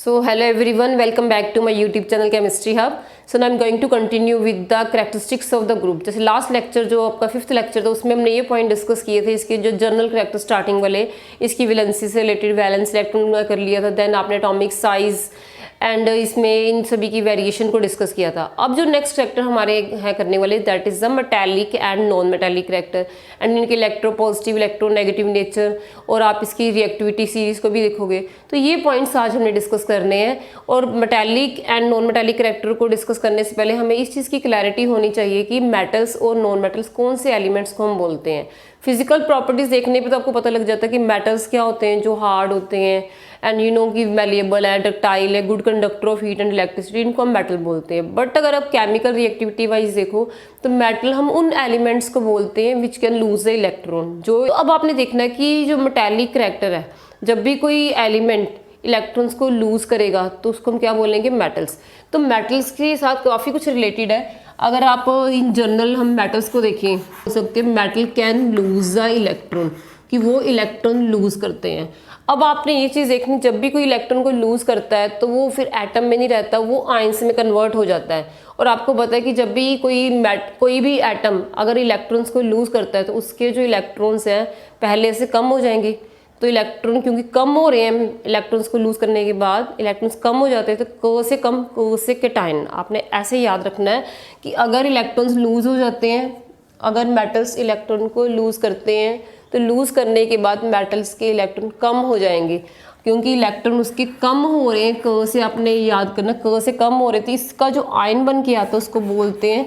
So hello everyone, welcome back to my YouTube channel Chemistry Hub. So now I'm going to continue with the characteristics of the group. जैसे last lecture जो आपका 5th lecture था उसमें हमने ये point discuss किए थे, इसके जो जनरल करैक्टर स्टार्टिंग वाले, इसकी वैलेंसी से रिलेटेड वैलेंस इलेक्ट्रॉन का कर लिया था, देन आपने एटॉमिक साइज एंड इसमें इन सभी की वेरिएशन को डिस्कस किया था। अब जो नेक्स्ट करैक्टर हमारे हैं करने वाले that is the metallic and non metallic character and इनके इलेक्ट्रोपॉजिटिव इलेक्ट्रोनेगेटिव नेचर और आप इसकी रिएक्टिविटी सीरीज को भी देखोगे। तो ये पॉइंट्स आज हमने डिस्कस करने हैं। और metallic and non metallic character को डिस्कस करने से पहले हमें इस चीज़ की क्लैरिटी होनी चाहिए कि मेटल्स और नॉन मेटल्स कौन से एलिमेंट्स को हम बोलते हैं। फिजिकल प्रॉपर्टीज देखने पे तो आपको पता लग जाता है कि मेटल्स क्या होते हैं, जो हार्ड होते हैं एंड यू नो कि मैलिएबल है, डक्टाइल है, good conductor of heat and electricity, इनको हम मेटल बोलते हैं। बट अगर आप केमिकल रिएक्टिविटी वाइज देखो तो मेटल हम उन एलिमेंट्स को बोलते हैं which can lose the electron. जो अब आपने देखना है कि जो मेटालिक करैक्टर है, जब भी कोई एलिमेंट इलेक्ट्रॉन्स को लूज करेगा तो उसको हम क्या बोलेंगे, मेटल्स। तो मेटल्स के साथ काफ़ी कुछ रिलेटेड है। अगर आप इन जनरल हम मेटल्स को देखें हो सकते हैं metal can lose the electron, कि वो इलेक्ट्रॉन लूज करते हैं। अब आपने ये चीज़ देखनी, जब भी कोई इलेक्ट्रॉन को लूज करता है तो वो फिर एटम में नहीं रहता, वो आयंस में कन्वर्ट हो जाता है। और आपको पता है कि जब भी कोई भी एटम अगर इलेक्ट्रॉन्स को लूज करता है तो उसके जो इलेक्ट्रॉन्स हैं पहले से कम हो जाएंगे। तो इलेक्ट्रॉन क्योंकि कम हो रहे हैं, इलेक्ट्रॉन्स को लूज करने के बाद इलेक्ट्रॉन्स कम हो जाते हैं, तो क से कम क से कैटायन। आपने ऐसे याद रखना है कि अगर इलेक्ट्रॉन्स लूज हो जाते हैं, अगर मेटल्स इलेक्ट्रॉन को लूज करते हैं तो लूज करने के बाद मेटल्स के इलेक्ट्रॉन कम हो जाएंगे, क्योंकि इलेक्ट्रॉन उसके कम हो रहे हैं। क से आपने याद करना, क से कम हो रहे थे, इसका जो आयन बन के आता है उसको बोलते हैं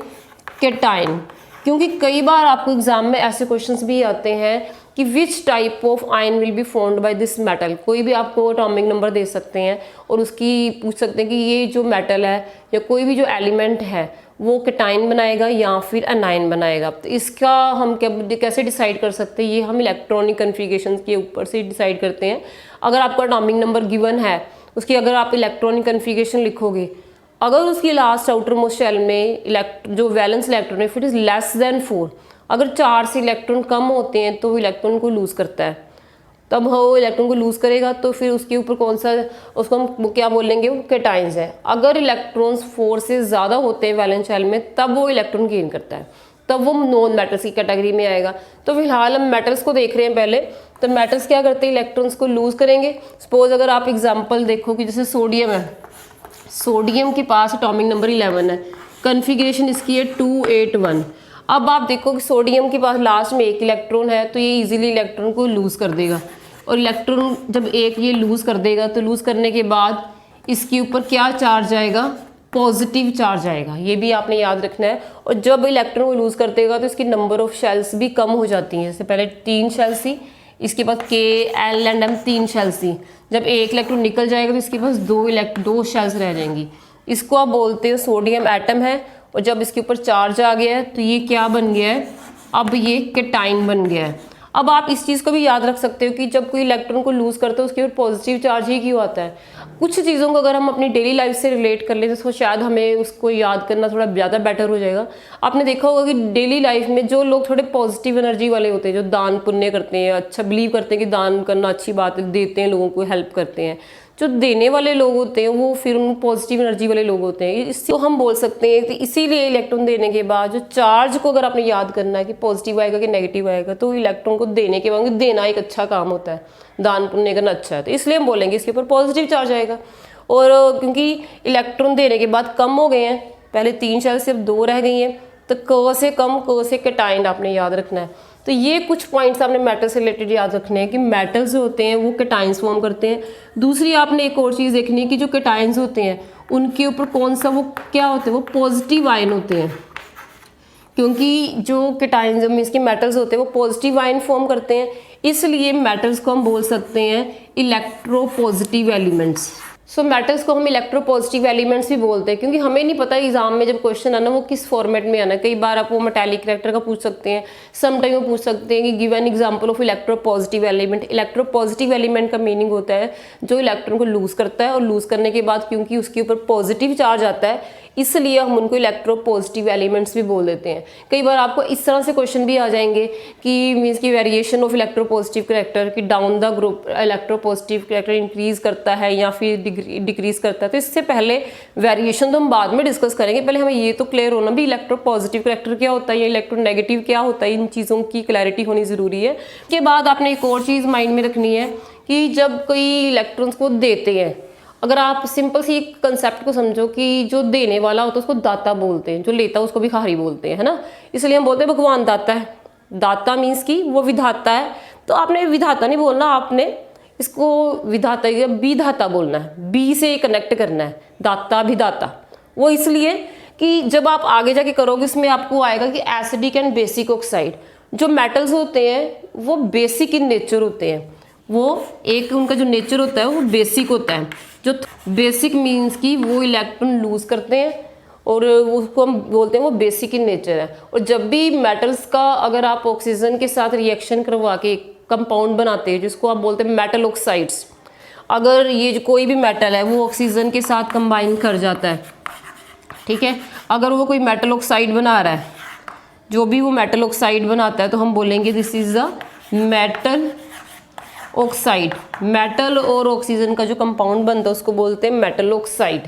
कैटायन। क्योंकि कई बार आपको एग्जाम में ऐसे क्वेश्चंस भी आते हैं कि which type of ion will be formed by this metal. कोई भी आपको एटॉमिक नंबर दे सकते हैं और उसकी पूछ सकते हैं कि ये जो मेटल है या कोई भी जो एलिमेंट है वो कैटायन बनाएगा या फिर अनायन बनाएगा। तो इसका हम कैसे डिसाइड कर सकते हैं, ये हम इलेक्ट्रॉनिक कन्फिगरेशन के ऊपर से डिसाइड करते हैं। अगर आपका एटॉमिक नंबर गिवन है, उसकी अगर आप इलेक्ट्रॉनिक कन्फिगरेशन लिखोगे, अगर उसकी लास्ट आउटर मोस्ट शेल में जो वैलेंस इलेक्ट्रॉन है फिर इज लेस देन 4, अगर 4 से इलेक्ट्रॉन कम होते हैं तो वो इलेक्ट्रॉन को लूज करता है। तब वो इलेक्ट्रॉन को लूज करेगा तो फिर उसके ऊपर कौन सा, उसको हम क्या बोलेंगे, वो कैटायंस है। अगर इलेक्ट्रॉन्स 4 से ज़्यादा होते हैं वैलेंस शेल में तब वो इलेक्ट्रॉन गेन करता है, तब वो नॉन मेटल्स की कैटेगरी में आएगा। तो फिलहाल हम मेटल्स को देख रहे हैं पहले। तो मेटल्स क्या करते हैं, इलेक्ट्रॉन्स को लूज करेंगे। सपोज अगर आप एग्जाम्पल देखो कि जैसे सोडियम है, सोडियम के पास एटॉमिक नंबर 11 है, कन्फिग्रेशन इसकी है 281। अब आप देखो कि सोडियम के पास लास्ट में एक इलेक्ट्रॉन है तो ये इजीली इलेक्ट्रॉन को लूज कर देगा। और इलेक्ट्रॉन जब एक ये लूज कर देगा तो लूज करने के बाद इसके ऊपर क्या चार्ज आएगा, पॉजिटिव चार्ज आएगा। ये भी आपने याद रखना है। और जब इलेक्ट्रॉन को लूज कर देगा तो इसकी नंबर ऑफ शेल्स भी कम हो जाती हैं। जैसे पहले 3 शेल्स थी, इसके बाद K, L and M 3 shells थी। जब एक इलेक्ट्रॉन निकल जाएगा तो इसके पास 2 शेल्स रह जाएंगी। इसको आप बोलते हो सोडियम एटम है। और जब इसके ऊपर चार्ज आ गया है तो ये क्या बन गया है, अब ये कैटायन बन गया है। अब आप इस चीज़ को भी याद रख सकते हो कि जब कोई इलेक्ट्रॉन को लूज करते हो उसके ऊपर पॉजिटिव चार्ज ही क्यों आता है। कुछ चीज़ों को अगर हम अपनी डेली लाइफ से रिलेट कर लें तो शायद हमें उसको याद करना थोड़ा ज़्यादा बेटर हो जाएगा। आपने देखा होगा कि डेली लाइफ में जो लोग थोड़े पॉजिटिव एनर्जी वाले होते हैं, जो दान पुण्य करते हैं, अच्छा बिलीव करते हैं कि दान करना अच्छी बात है, देते हैं, लोगों को हेल्प करते हैं, जो देने वाले लोग होते हैं वो फिर उन पॉजिटिव एनर्जी वाले लोग होते हैं। इससे तो हम बोल सकते हैं कि इसीलिए इलेक्ट्रॉन देने के बाद जो चार्ज को अगर आपने याद करना है कि पॉजिटिव आएगा कि नेगेटिव आएगा, तो इलेक्ट्रॉन को देने के बाद देना एक अच्छा काम होता है, दान पुण्य करना अच्छा है, तो इसलिए हम बोलेंगे इसके ऊपर पॉजिटिव चार्ज आएगा। और क्योंकि इलेक्ट्रॉन देने के बाद कम हो गए हैं, पहले 3 शेल सिर्फ 2 रह गई हैं, तो क से कम, क से कैटायन आपने याद रखना है। तो ये कुछ पॉइंट्स आपने मेटल से रिलेटेड याद रखने हैं कि मेटल्स जो होते हैं वो कैटायंस फॉर्म करते हैं। दूसरी आपने एक और चीज़ देखनी है कि जो कैटायंस होते हैं उनके ऊपर कौन सा वो क्या होते हैं, वो पॉजिटिव आयन होते हैं। क्योंकि जो कैटायंस मीन्स के मेटल्स होते हैं वो पॉजिटिव आयन फॉर्म करते हैं, इसलिए मेटल्स को हम बोल सकते हैं इलेक्ट्रोपॉजिटिव एलिमेंट्स। सो मेटल्स को हम इलेक्ट्रोपॉजिटिव एलिमेंट्स भी बोलते हैं, क्योंकि हमें नहीं पता एग्जाम में जब क्वेश्चन आना वो किस फॉर्मेट में आना। कई बार आप वो मेटालिक करैक्टर का पूछ सकते हैं, सम टाइम वो पूछ सकते हैं कि give an example of electropositive element. Electropositive element का मीनिंग होता है जो इलेक्ट्रॉन को लूज करता है, और लूज करने के बाद क्योंकि उसके ऊपर पॉजिटिव चार्ज आता है इसलिए हम उनको इलेक्ट्रोपॉजिटिव एलिमेंट्स भी बोल देते हैं। कई बार आपको इस तरह से क्वेश्चन भी आ जाएंगे कि मीन्स की वेरिएशन ऑफ इलेक्ट्रोपॉजिटिव करैक्टर कि down the group electropositive character increase करता है या फिर डिक्रीज करता है। तो इससे पहले वेरिएशन तो हम बाद में डिस्कस करेंगे, पहले हमें ये तो क्लियर होना भी इलेक्ट्रोपॉजिटिव करैक्टर क्या होता है या इलेक्ट्रोनेगेटिव क्या होता है, इन चीज़ों की क्लैरिटी होनी ज़रूरी है। उसके बाद आपने एक और चीज़ माइंड में रखनी है कि जब कोई इलेक्ट्रॉन्स को देते हैं, अगर आप सिंपल सी एक कंसेप्ट को समझो कि जो देने वाला होता है उसको दाता बोलते हैं, जो लेता है उसको भिखारी बोलते हैं, है ना। इसलिए हम बोलते हैं भगवान दाता है। दाता मीन्स की वो विधाता है, तो आपने विधाता नहीं बोलना, आपने इसको विधाता या विधाता बोलना है, बी से कनेक्ट करना है, दाता विधाता। वो इसलिए कि जब आप आगे जाके करोगे इसमें आपको आएगा कि एसिडिक एंड बेसिक ऑक्साइड, जो मेटल्स होते हैं वो बेसिक इन नेचर होते हैं, वो एक उनका जो नेचर होता है वो बेसिक होता है। जो बेसिक मीन्स की वो इलेक्ट्रॉन लूज करते हैं और उसको हम बोलते हैं वो बेसिक इन नेचर है। और जब भी मेटल्स का अगर आप ऑक्सीजन के साथ रिएक्शन करवा के कंपाउंड बनाते हैं जिसको आप बोलते हैं मेटल ऑक्साइड्स, अगर ये जो कोई भी मेटल है वो ऑक्सीजन के साथ कंबाइन कर जाता है, ठीक है, अगर वो कोई मेटल ऑक्साइड बना रहा है, जो भी वो मेटल ऑक्साइड बनाता है तो हम बोलेंगे this is a metal oxide. Metal और ऑक्सीजन का जो कंपाउंड बनता है उसको बोलते हैं मेटल ऑक्साइड।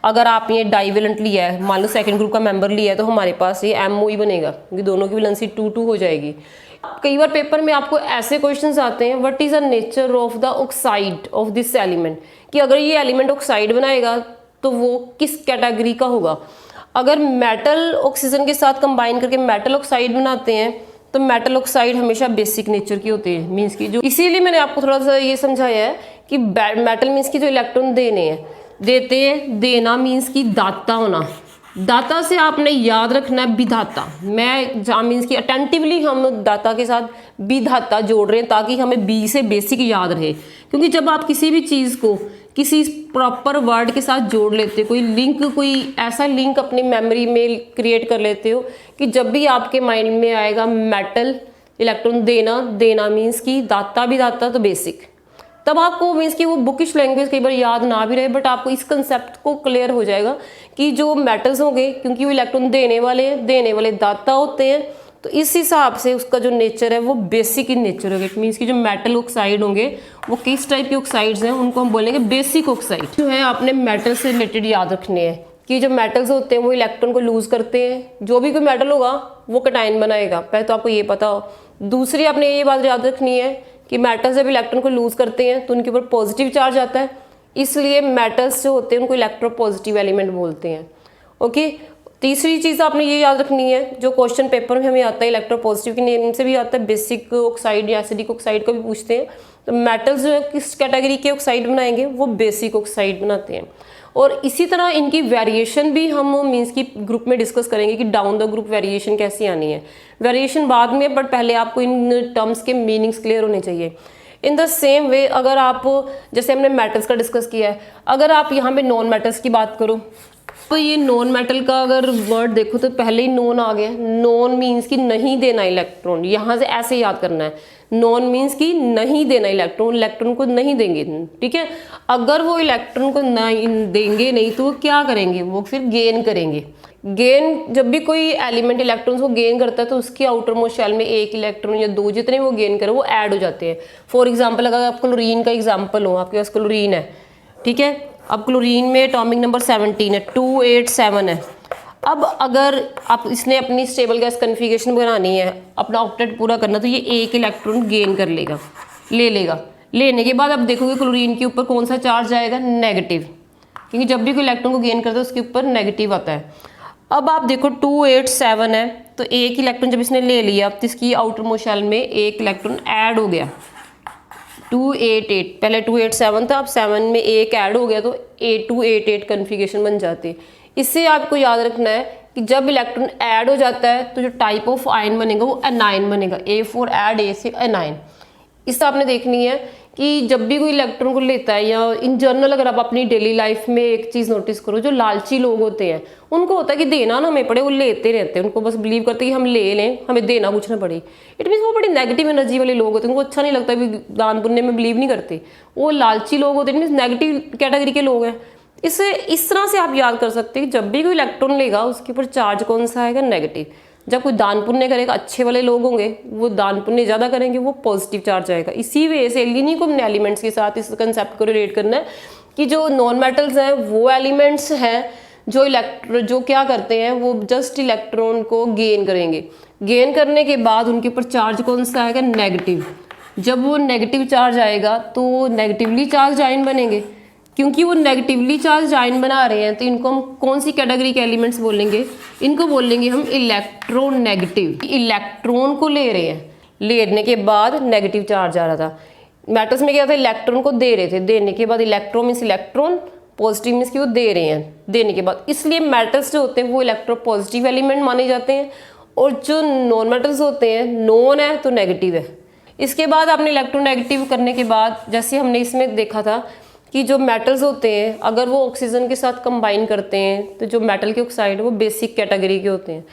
अगर आप ये डाइवेलेंट लिया है, मान लो सेकंड ग्रुप का मेंबर लिया है, तो हमारे पास ये MOE बनेगा क्योंकि दोनों की वैलेंसी 2-2 हो जाएगी। कई बार पेपर में आपको ऐसे क्वेश्चंस आते हैं, what is the nature of the oxide of this element, कि अगर ये एलिमेंट ऑक्साइड बनाएगा तो वो किस कैटेगरी का होगा। अगर मेटल ऑक्सीजन के साथ कंबाइन करके मेटल ऑक्साइड बनाते हैं तो मेटल ऑक्साइड हमेशा बेसिक नेचर की होती है, मीन्स की जो, इसीलिए मैंने आपको थोड़ा सा ये समझाया है कि मेटल मीन्स की जो इलेक्ट्रॉन देने हैं, देते हैं, देना मीन्स की दाता होना। दाता से आपने याद रखना है विधाता। मैं जहाँ मीन्स की अटेंटिवली हम दाता के साथ विधाता जोड़ रहे हैं ताकि हमें बी से बेसिक याद रहे, क्योंकि जब आप किसी भी चीज़ को किसी प्रॉपर वर्ड के साथ जोड़ लेते हो, कोई लिंक, कोई ऐसा लिंक अपनी मेमोरी में क्रिएट कर लेते हो कि जब भी आपके माइंड में आएगा मेटल इलेक्ट्रॉन देना, देना मीन्स की दाता भी दाता तो बेसिक, तब आपको मीन्स कि वो बुकिश लैंग्वेज कई बार याद ना भी रहे, बट आपको इस कंसेप्ट को क्लियर हो जाएगा कि जो मेटल्स होंगे क्योंकि वो इलेक्ट्रॉन देने वाले दाता होते हैं, तो इस हिसाब से उसका जो नेचर है वो बेसिक इन नेचर होगा। इट मीन्स कि जो मेटल ऑक्साइड होंगे वो किस टाइप के ऑक्साइड्स हैं उनको हम बोलेंगे बेसिक ऑक्साइड। जो है आपने मेटल से रिलेटेड याद रखने हैं कि जो मेटल्स होते हैं वो इलेक्ट्रॉन को लूज करते हैं, जो भी कोई मेटल होगा वो कैटायन बनाएगा, पहले तो आपको ये पता हो। दूसरी आपने ये बात याद रखनी है कि मेटल्स जब इलेक्ट्रॉन को लूज करते हैं तो उनके ऊपर पॉजिटिव चार्ज आता है, इसलिए मेटल्स जो होते हैं उनको इलेक्ट्रोपॉजिटिव एलिमेंट बोलते हैं। ओके, तीसरी चीज़ आपने ये याद रखनी है जो क्वेश्चन पेपर में हमें आता है, इलेक्ट्रोपॉजिटिव के नेम से भी आता है, बेसिक ऑक्साइड या एसिडिक ऑक्साइड का भी पूछते हैं। तो मेटल्स जो है किस कैटेगरी के ऑक्साइड बनाएंगे, वो बेसिक ऑक्साइड बनाते हैं। और इसी तरह इनकी वेरिएशन भी हम मीन्स की ग्रुप में डिस्कस करेंगे कि डाउन द ग्रुप वेरिएशन कैसी आनी है। वेरिएशन बाद में, बट पहले आपको इन टर्म्स के मीनिंग्स क्लियर होने चाहिए। इन द सेम वे अगर आप, जैसे हमने मेटल्स का डिस्कस किया है, अगर आप यहाँ पे नॉन मेटल्स की बात करो तो ये नॉन मेटल का अगर वर्ड देखो तो पहले ही नॉन आ गया। नॉन मीन्स की नहीं देना इलेक्ट्रॉन, यहाँ से ऐसे याद करना है, नॉन मीन्स की नहीं देना इलेक्ट्रॉन, इलेक्ट्रॉन को नहीं देंगे, ठीक है। अगर वो इलेक्ट्रॉन को नहीं देंगे नहीं तो वो क्या करेंगे, वो फिर गेन करेंगे। गेन, जब भी कोई एलिमेंट इलेक्ट्रॉन्स को गेन करता है तो उसकी आउटर मोस्ट शेल में एक इलेक्ट्रॉन या दो, जितने वो गेन करे वो ऐड हो जाते हैं। फॉर एग्जाम्पल अगर आप क्लोरीन का एग्जाम्पल हो, आपके पास क्लोरीन है, ठीक है, अब क्लोरीन में एटॉमिक नंबर 17 है, 287 है। अब अगर आप इसने अपनी स्टेबल गैस कन्फिगरेशन बनानी है, अपना ऑक्टेट पूरा करना, तो ये एक इलेक्ट्रॉन गेन कर लेगा, ले लेगा। लेने के बाद अब देखोगे क्लोरीन के ऊपर कौन सा चार्ज आएगा, नेगेटिव, क्योंकि जब भी कोई इलेक्ट्रॉन को गेन करता है उसके ऊपर नेगेटिव आता है। अब आप देखो 287 है, तो एक इलेक्ट्रॉन जब इसने ले लिया तो इसकी आउटर मोस्ट शेल में एक इलेक्ट्रॉन ऐड हो गया, 288, पहले 287 था, अब 7 में एक ऐड हो गया तो 288 कन्फिगरेशन बन जाती है। इससे आपको याद रखना है कि जब इलेक्ट्रॉन ऐड हो जाता है तो जो टाइप ऑफ आयन बनेगा वो एनाइन बनेगा, A4 ऐड A से एनाइन। इससे आपने देखनी है कि जब भी कोई इलेक्ट्रॉन को लेता है, या इन जनरल अगर आप अपनी डेली लाइफ में एक चीज़ नोटिस करो, जो लालची लोग होते हैं उनको होता है कि देना ना हमें पड़े, वो लेते रहते हैं, उनको बस बिलीव करते हैं कि हम ले लें, हमें देना कुछ ना पड़े। इट मीन्स वो बड़ी नेगेटिव एनर्जी वाले लोग होते हैं, उनको अच्छा नहीं लगता, भी दान पुण्य में बिलीव नहीं करते, वो लालची लोग होते हैं, मीन्स नेगेटिव कैटेगरी के लोग हैं। इसे इस तरह से आप याद कर सकते हैं कि जब भी कोई इलेक्ट्रॉन लेगा उसके ऊपर चार्ज कौन सा आएगा, नेगेटिव। जब कोई दान पुण्य करेगा, अच्छे वाले लोग होंगे वो दान पुण्य ज़्यादा करेंगे, वो पॉजिटिव चार्ज आएगा। इसी वजह से इन्हीं को हमने एलिमेंट्स के साथ इस कंसेप्ट को रिलेट करना है कि जो नॉन मेटल्स हैं वो एलिमेंट्स हैं जो क्या करते हैं, वो जस्ट इलेक्ट्रॉन को गेन करेंगे। गेन करने के बाद उनके ऊपर चार्ज कौन सा आएगा, नेगेटिव। जब वो नेगेटिव चार्ज आएगा तो नेगेटिवली चार्ज आयन बनेंगे। क्योंकि वो नेगेटिवली चार्ज आयन बना रहे हैं तो इनको हम कौन सी कैटेगरी के एलिमेंट्स बोलेंगे, इनको बोलेंगे हम इलेक्ट्रोनेगेटिव। इलेक्ट्रॉन को ले रहे हैं, लेने के बाद नेगेटिव चार्ज आ रहा था। मेटल्स में क्या था, इलेक्ट्रॉन को दे रहे थे, देने के बाद electron means electron, positive means कि वो दे रहे हैं देने के बाद, इसलिए मेटल्स जो होते हैं वो इलेक्ट्रोपॉजिटिव एलिमेंट माने जाते हैं। और जो नॉन मेटल्स होते हैं, नॉन है तो नेगेटिव है। इसके बाद आपने इलेक्ट्रोनेगेटिव करने के बाद जैसे हमने इसमें देखा था कि जो मेटल्स होते हैं अगर वो ऑक्सीजन के साथ कंबाइन करते हैं तो जो मेटल के ऑक्साइड है वो बेसिक कैटेगरी के होते हैं।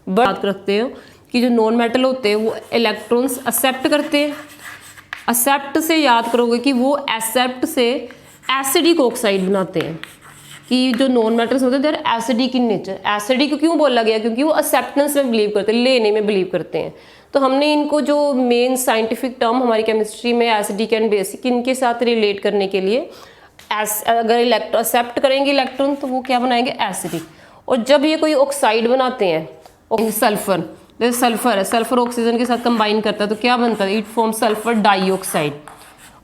बात रखते हो कि जो नॉन मेटल होते हैं वो इलेक्ट्रॉन्स एक्सेप्ट करते हैं। एक्सेप्ट से याद करोगे कि वो एक्सेप्ट से एसिडिक ऑक्साइड बनाते हैं, कि जो नॉन मेटल्स होते हैं देर एसिडिक इन नेचर। एसिडिक क्यों बोला गया, क्योंकि वो एक्सेप्टेंस में बिलीव करते हैं, लेने में बिलीव करते हैं। तो हमने इनको जो मेन साइंटिफिक टर्म हमारी केमिस्ट्री में एसिडिक एंड बेसिक, इनके साथ रिलेट करने के लिए अगर इलेक्ट्रॉन एक्सेप्ट करेंगे इलेक्ट्रॉन तो वो क्या बनाएंगे, एसिडिक। और जब ये कोई ऑक्साइड बनाते हैं, सल्फर, जैसे सल्फर है, सल्फर ऑक्सीजन के साथ कंबाइन करता है तो क्या बनता है, इट फॉर्म सल्फर डाइऑक्साइड।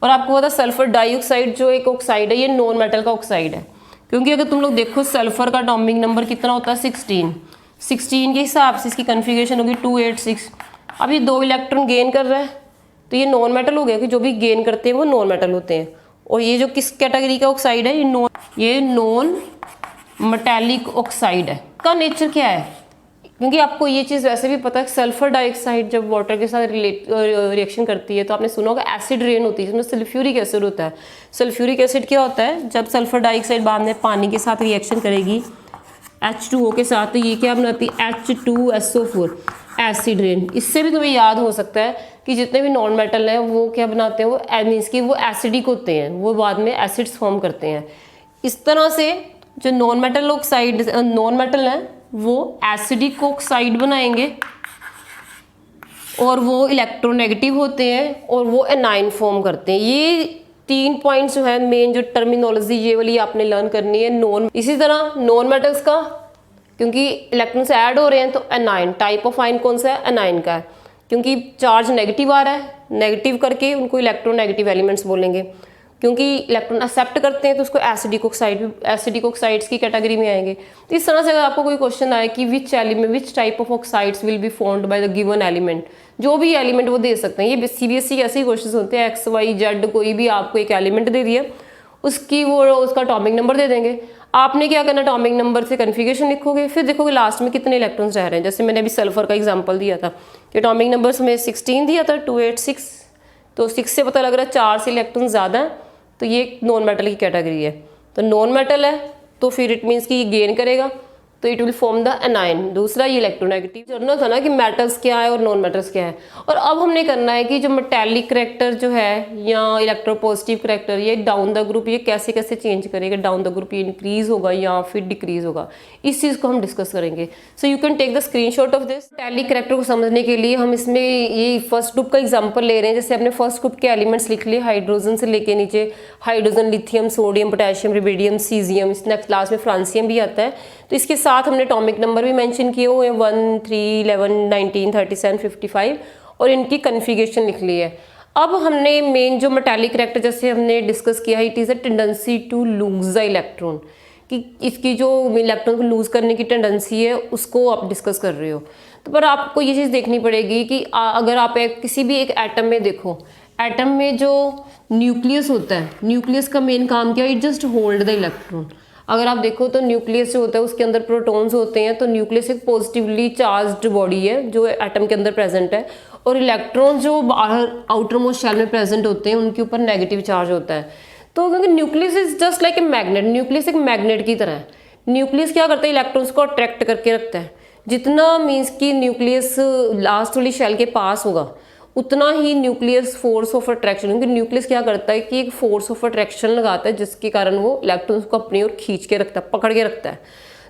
और आपको पता है सल्फर डाइऑक्साइड जो एक ऑक्साइड है ये नॉन मेटल का ऑक्साइड है। क्योंकि अगर तुम लोग देखो सल्फर का एटॉमिक नंबर कितना होता है, 16 के हिसाब से इसकी कन्फिगरेशन होगी 286। अब ये 2 इलेक्ट्रॉन गेन कर रहा है तो ये नॉन मेटल हो गया, कि जो भी गेन करते हैं वो नॉन मेटल होते हैं। और ये जो किस कैटेगरी का ऑक्साइड है, ये नॉन मेटेलिक ऑक्साइड है। का नेचर क्या है, क्योंकि आपको ये चीज़ वैसे भी पता है, सल्फर डाइऑक्साइड जब वाटर के साथ रिएक्शन करती है तो आपने सुना होगा एसिड रेन होती है जिसमें सल्फ्यूरिक एसिड होता है। सल्फ्यूरिक एसिड क्या होता है, जब सल्फर डाइऑक्साइड बाद में पानी के साथ रिएक्शन करेगी H2O के साथ तो ये क्या बनाती है, H2SO4, एसिड रेन। इससे भी तुम्हें याद हो सकता है कि जितने भी नॉन मेटल हैं वो क्या बनाते हैं, वो मीन्स कि वो एसिडिक होते हैं, वो बाद में एसिड्स फॉर्म करते हैं। इस तरह से जो non metal oxide non metal हैं वो एसिडिक ऑक्साइड बनाएंगे और वो इलेक्ट्रोनेगेटिव होते हैं और वो एनाइन फॉर्म करते हैं। ये 3 पॉइंट्स जो है मेन, जो टर्मिनोलॉजी ये वाली आपने लर्न करनी है। नॉन, इसी तरह नॉन मेटल्स का, क्योंकि इलेक्ट्रॉन्स ऐड हो रहे हैं तो एनाइन, टाइप ऑफ आयन कौन सा है, एनाइन का है। क्योंकि चार्ज नेगेटिव आ रहा है, नेगेटिव करके उनको इलेक्ट्रोनेगेटिव एलिमेंट्स बोलेंगे। क्योंकि इलेक्ट्रॉन एक्सेप्ट करते हैं तो उसको एसिडिक ऑक्साइड्स की कैटेगरी में आएंगे। तो इस तरह से अगर आपको कोई क्वेश्चन आए कि which type of oxides will be formed by the given element, जो भी एलिमेंट वो दे सकते हैं। ये सीबीएसई के ऐसे ही क्वेश्चन होते हैं, XYZ कोई भी आपको एक एलिमेंट दे दिया, उसका एटॉमिक नंबर दे देंगे। आपने क्या करना, एटॉमिक नंबर से कन्फिगरेशन लिखोगे, फिर देखोगे लास्ट में कितने इलेक्ट्रॉन्स रह रहे हैं। जैसे मैंने अभी सल्फर का एग्जांपल दिया था कि एटॉमिक नंबर्स में 16 दिया था, 286, तो 6 से पता लग रहा है 4 से इलेक्ट्रॉन ज़्यादा है, तो ये नॉन मेटल की कैटेगरी है। तो नॉन मेटल है तो फिर इट मीन्स कि ये गेन करेगा तो it will form the A9. दूसरा ये इलेक्ट्रोनेगेटिव। जानना था ना कि मेटल्स क्या है और नॉन मेटल्स क्या है। और अब हमने करना है कि जो मेटेलिक करैक्टर जो है या इलेक्ट्रोपॉजिटिव करैक्टर, ये डाउन द ग्रुप ये कैसे कैसे चेंज करेगा, डाउन द ग्रुप ये इंक्रीज होगा या फिर डिक्रीज होगा, इस चीज़ को हम डिस्कस करेंगे। So you can take the screenshot of this. Metallic character को समझने के लिए हम इसमें ये फर्स्ट ग्रुप का एग्जाम्पल ले रहे हैं। जैसे हमने फर्स्ट ग्रुप के एलिमेंट्स लिख लिए, हाइड्रोजन से लेके नीचे hydrogen, lithium, sodium, potassium, rubidium, caesium, इस नेक्स्ट क्लास में फ्रांसियम भी आता है। तो इसके साथ हमने एटॉमिक नंबर भी मेंशन किए हुए हैं, 1, 3, 11, 19, 37, 55, और इनकी कन्फिगरेशन लिख ली है। अब हमने मेन जो मेटालिक करैक्टर जैसे हमने डिस्कस किया है, it is a tendency to lose the electron, कि इसकी जो इलेक्ट्रॉन को लूज करने की टेंडेंसी है उसको आप डिस्कस कर रहे हो। तो पर आपको ये चीज़ देखनी पड़ेगी कि अगर आप किसी भी एक एटम में देखो, एटम में जो न्यूक्लियस होता है, न्यूक्लियस का मेन काम क्या है, it just hold the electron. अगर आप देखो तो न्यूक्लियस जो होता है उसके अंदर प्रोटॉन्स होते हैं, तो न्यूक्लियस एक पॉजिटिवली चार्ज्ड बॉडी है जो एटम के अंदर प्रेजेंट है, और इलेक्ट्रॉन जो बाहर आउटर मोस्ट शेल में प्रेजेंट होते हैं उनके ऊपर नेगेटिव चार्ज होता है। तो क्योंकि nucleus is just like a magnet, nucleus एक मैग्नेट की तरह है। न्यूक्लियस क्या करता है, इलेक्ट्रॉन्स को अट्रैक्ट करके रखता है। जितना मीन्स कि न्यूक्लियस लास्ट वाली शेल के पास होगा उतना ही न्यूक्लियस फोर्स ऑफ अट्रैक्शन, क्योंकि न्यूक्लियस क्या करता है कि एक फोर्स ऑफ अट्रैक्शन लगाता है जिसके कारण वो इलेक्ट्रॉन्स को अपनी ओर खींच के रखता है, पकड़ के रखता है।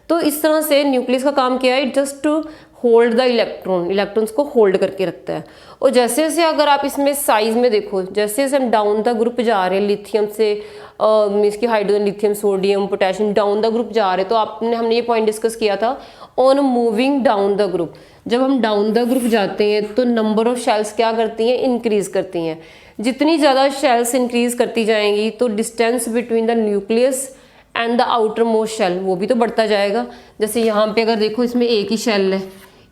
तो इस तरह से न्यूक्लियस का काम क्या है, just to hold the electrons को होल्ड करके रखता है। और जैसे जैसे अगर आप इसमें साइज में देखो, जैसे जैसे हम डाउन द ग्रुप जा रहे हैं लिथियम से, मीन्स की hydrogen, lithium, sodium, potassium, down the group जा रहे हैं, तो हमने ये पॉइंट डिस्कस किया था on moving down the group. जब हम डाउन द ग्रुप जाते हैं तो नंबर ऑफ शेल्स क्या करती हैं, इंक्रीज करती हैं। जितनी ज़्यादा शेल्स इंक्रीज करती जाएंगी तो distance between the nucleus and the outermost shell वो भी तो बढ़ता जाएगा। जैसे यहाँ पे अगर देखो, इसमें एक ही शेल है,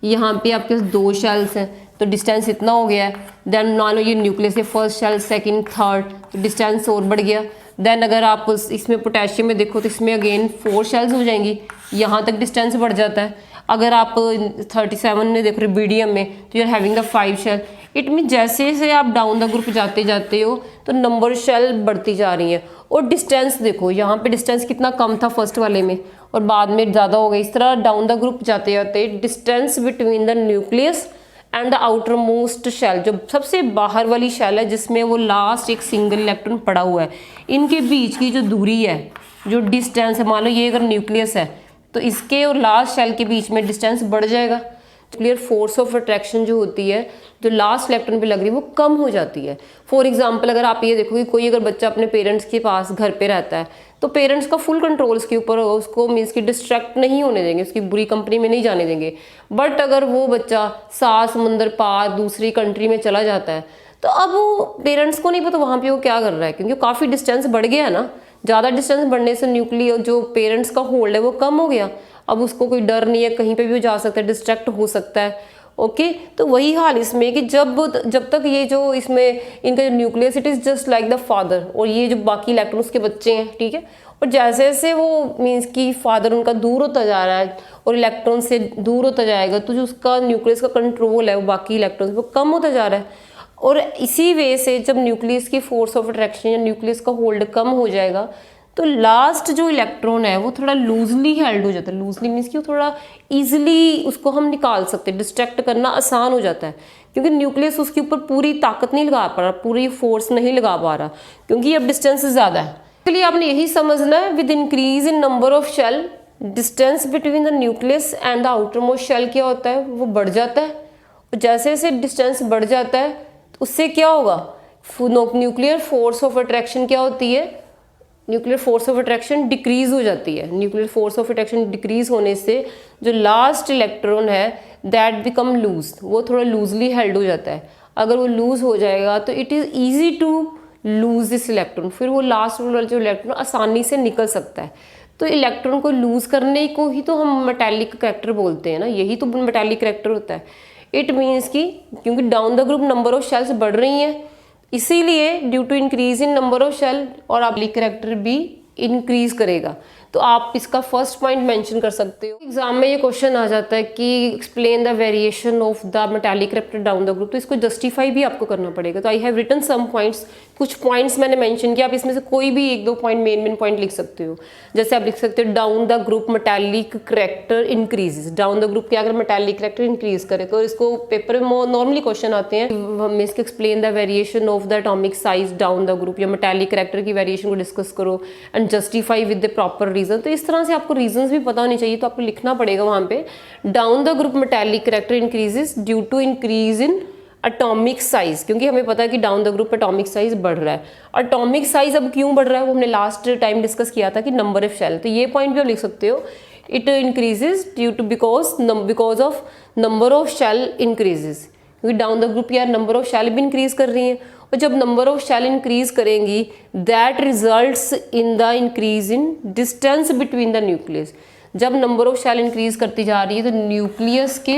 यहाँ पे आपके पास 2 शेल्स हैं, तो डिस्टेंस इतना हो गया है। देन मान लो ये न्यूक्लियस है, फर्स्ट शेल, सेकंड, थर्ड, तो डिस्टेंस और बढ़ गया। देन अगर आप इसमें पोटेशियम में देखो तो इसमें अगेन 4 शेल्स हो जाएंगी, यहाँ तक डिस्टेंस बढ़ जाता है। अगर आप 37 में देख रहे हो बीडियम में, तो you are having the 5 shell. It mean जैसे जैसे आप डाउन द ग्रुप जाते जाते हो तो नंबर शेल बढ़ती जा रही हैं। और डिस्टेंस देखो, यहाँ पे डिस्टेंस कितना कम था फर्स्ट वाले में और बाद में ज़्यादा हो गया। इस तरह डाउन द ग्रुप जाते जाते distance between the nucleus and the outermost shell, जो सबसे बाहर वाली शेल है जिसमें वो लास्ट एक सिंगल इलेक्ट्रॉन पड़ा हुआ है, इनके बीच की जो दूरी है, जो डिस्टेंस है, मान लो ये अगर न्यूक्लियस है तो इसके और लास्ट शेल के बीच में डिस्टेंस बढ़ जाएगा। क्लियर, फोर्स ऑफ अट्रैक्शन जो होती है, जो लास्ट इलेक्ट्रॉन पे लग रही है, वो कम हो जाती है। फॉर एग्जांपल अगर आप ये देखो कि कोई अगर बच्चा अपने पेरेंट्स के पास घर पे रहता है तो पेरेंट्स का फुल कंट्रोल उसके ऊपर होगा, उसको मीन्स की डिस्ट्रैक्ट नहीं होने देंगे, उसकी बुरी कंपनी में नहीं जाने देंगे। बट अगर वो बच्चा 7 समुंदर पार दूसरी कंट्री में चला जाता है तो अब वो पेरेंट्स को नहीं पता वहाँ पे वो क्या कर रहा है, क्योंकि काफ़ी डिस्टेंस बढ़ गया है ना। ज़्यादा डिस्टेंस बढ़ने से न्यूक्लियर जो पेरेंट्स का होल्ड है वो कम हो गया। अब उसको कोई डर नहीं है, कहीं पे भी वो जा सकता है, डिस्ट्रैक्ट हो सकता है। ओके, तो वही हाल इसमें कि जब तक ये जो इसमें इनका जो nucleus, it is just like the father, और ये जो बाकी इलेक्ट्रॉन उसके बच्चे हैं, ठीक है। और जैसे जैसे वो मीन्स कि फादर उनका दूर होता जा रहा है और इलेक्ट्रॉन से दूर होता जाएगा, तो जो उसका न्यूक्लियस का कंट्रोल है वो बाकी इलेक्ट्रॉन वो कम होता जा रहा है। और इसी वे से जब न्यूक्लियस की फोर्स ऑफ अट्रैक्शन या न्यूक्लियस का होल्ड कम हो जाएगा तो लास्ट जो इलेक्ट्रॉन है वो थोड़ा लूजली हेल्ड हो जाता है। लूजली मीन्स कि थोड़ा इजीली उसको हम निकाल सकते हैं, डिस्ट्रैक्ट करना आसान हो जाता है, क्योंकि न्यूक्लियस उसके ऊपर पूरी ताकत नहीं लगा पा रहा, पूरी फोर्स नहीं लगा पा रहा, क्योंकि अब डिस्टेंस ज़्यादा है। इसलिए आपने यही समझना है, with increase in number of shell distance between the nucleus and the outermost shell क्या होता है, वो बढ़ जाता है। और जैसे जैसे डिस्टेंस बढ़ जाता है तो उससे क्या होगा, न्यूक्लियर फोर्स ऑफ अट्रैक्शन क्या होती है, nuclear force of attraction decrease हो जाती है। Nuclear force of attraction decrease होने से जो लास्ट इलेक्ट्रॉन है दैट बिकम लूज, वो थोड़ा लूजली हेल्ड हो जाता है। अगर वो लूज हो जाएगा तो it is easy to lose this electron, फिर वो लास्ट वाला जो इलेक्ट्रॉन आसानी से निकल सकता है। तो इलेक्ट्रॉन को लूज करने को ही तो हम मेटालिक करैक्टर बोलते हैं ना, यही तो मेटालिक करैक्टर होता है। इट मीन्स कि क्योंकि down the group number of shells बढ़ रही हैं, इसीलिए due to increase in number of shell और आप करैक्टर भी इंक्रीज करेगा। तो आप इसका फर्स्ट पॉइंट मेंशन कर सकते हो। एग्जाम में ये क्वेश्चन आ जाता है कि explain the variation of the metallic character down the group, तो इसको जस्टिफाई भी आपको करना पड़ेगा। तो I have written some points, कुछ पॉइंट्स मैंने मेंशन किया, आप इसमें से कोई भी 1-2 पॉइंट मेन पॉइंट लिख सकते हो। जैसे आप लिख सकते हो down the group metallic character increases, down the group क्या अगर मेटालिक करैक्टर इंक्रीज करे, तो इसको पेपर में नॉर्मली क्वेश्चन आते हैं, हम इसके explain the variation of the atomic size down the group, या मेटालिक करैक्टर की वेरिएशन को डिस्कस करो and justify with the proper reason. तो इस तरह से आपको रीजंस भी पता होनी चाहिए, तो आपको लिखना पड़ेगा वहां पे down the group metallic character increases due to increase in atomic size, क्योंकि हमें पता है कि down the group atomic size बढ़ रहा है। एटॉमिक साइज अब क्यों बढ़ रहा है वो हमने लास्ट टाइम डिस्कस किया था कि नंबर ऑफ शेल, तो ये पॉइंट भी आप लिख सकते हो, it increases due to because of number of shell increases, क्योंकि डाउन द ग्रुप यार नंबर ऑफ शेल भी इंक्रीज कर रही है, और जब नंबर ऑफ शेल इंक्रीज करेंगी that results in the increase in distance between the nucleus. जब नंबर ऑफ शेल इंक्रीज करती जा रही है तो न्यूक्लियस के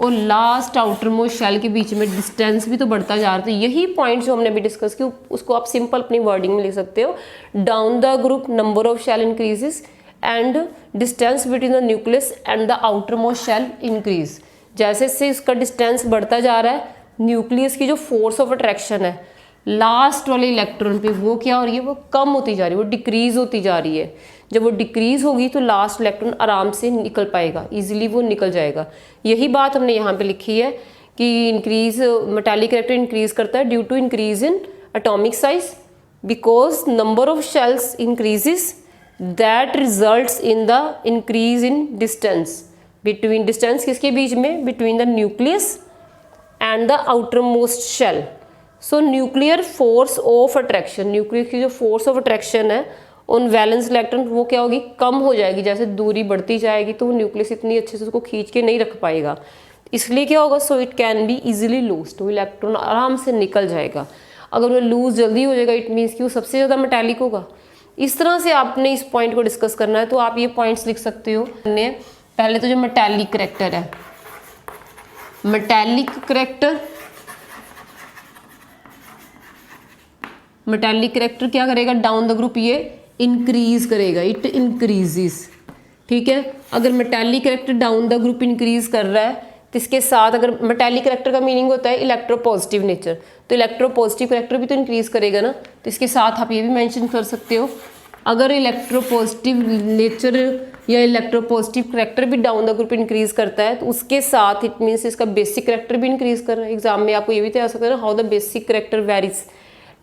और लास्ट आउटर मोस्ट शेल के बीच में डिस्टेंस भी तो बढ़ता जा रहा है। तो यही पॉइंट जो हमने अभी डिस्कस किया उसको आप सिंपल अपनी वर्डिंग में लिख सकते हो, down the group number of shell increases and distance between the nucleus and the outermost shell increase. जैसे से इसका डिस्टेंस बढ़ता जा रहा है, न्यूक्लियस की जो फोर्स ऑफ अट्रैक्शन है लास्ट वाले इलेक्ट्रॉन पे वो क्या हो रही है, वो कम होती जा रही है, वो डिक्रीज होती जा रही है। जब वो डिक्रीज होगी तो लास्ट इलेक्ट्रॉन आराम से निकल पाएगा, इजीली वो निकल जाएगा। यही बात हमने यहाँ पे लिखी है कि इंक्रीज मेटालिक करेक्टर इंक्रीज करता है due to increase in atomic size, because number of shells increases that results in the increase in distance between, distance किसके बीच में, between the nucleus and the outermost shell. So nuclear force of attraction, nuclear की जो force of attraction है उन valence electron वो क्या होगी, कम हो जाएगी। जैसे दूरी बढ़ती जाएगी तो वो न्यूक्लियस इतनी अच्छे से उसको खींच के नहीं रख पाएगा, इसलिए क्या होगा, so it can be easily लूज्ड, वो इलेक्ट्रॉन आराम से निकल जाएगा। अगर वो लूज जल्दी हो जाएगा इट मीन्स कि वो सबसे ज़्यादा मेटालिक होगा। इस तरह से आपने इस पॉइंट को डिस्कस करना है, तो आप ये पॉइंट्स लिख सकते हो। पहले तो जो मेटालिक करेक्टर है, मेटालिक करेक्टर, मेटालिक करेक्टर क्या करेगा, डाउन द ग्रुप ये इंक्रीज करेगा, इट इंक्रीजेस, ठीक है। अगर metallic character down the group increase कर रहा है तो इसके साथ, अगर मेटालिक करेक्टर का मीनिंग होता है इलेक्ट्रोपॉजिटिव नेचर, तो इलेक्ट्रोपॉजिटिव करेक्टर भी तो इंक्रीज करेगा ना, तो इसके साथ आप ये भी मेंशन कर सकते हो, अगर इलेक्ट्रोपॉजिटिव नेचर या इलेक्ट्रोपॉजिटिव करेक्टर भी डाउन द ग्रुप इंक्रीज करता है तो उसके साथ इट मीन्स इसका बेसिक करेक्टर भी इंक्रीज कर रहा है। एग्जाम में आपको ये भी तो आ सकता है ना, how the basic character varies,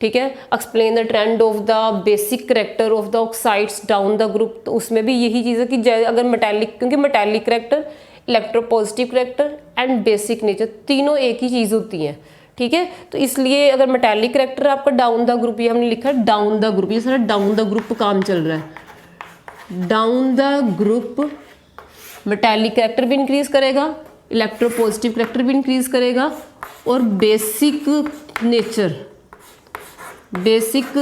ठीक है, explain the trend of the basic character of the oxides down the group. तो उसमें भी यही चीज़ है कि अगर मेटालिक, क्योंकि metallic character, electropositive character and basic nature तीनों एक ही चीज़ होती हैं, ठीक है। तो इसलिए अगर मेटालिक करेक्टर आपका डाउन द ग्रुप, ये हमने लिखा है डाउन द ग्रुप, ये सारा डाउन द ग्रुप काम चल रहा है। Down the group metallic character भी इंक्रीज करेगा, इलेक्ट्रोपॉजिटिव करेक्टर भी इंक्रीज करेगा, और बेसिक नेचर, बेसिक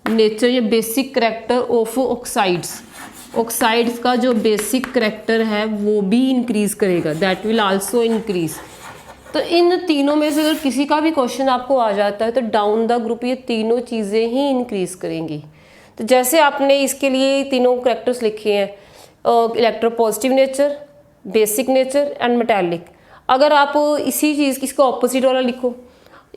नेचर या basic character of oxides, oxides का जो बेसिक करेक्टर है वो भी इंक्रीज करेगा, दैट विल आल्सो इंक्रीज। तो इन तीनों में से अगर किसी का भी क्वेश्चन आपको आ जाता है तो डाउन द ग्रुप ये तीनों चीज़ें ही इंक्रीज करेंगी। तो जैसे आपने इसके लिए तीनों करेक्टर्स लिखे हैं, electropositive nature, basic nature and metallic. अगर आप इसी चीज़ की इसका ऑपोजिट वाला लिखो,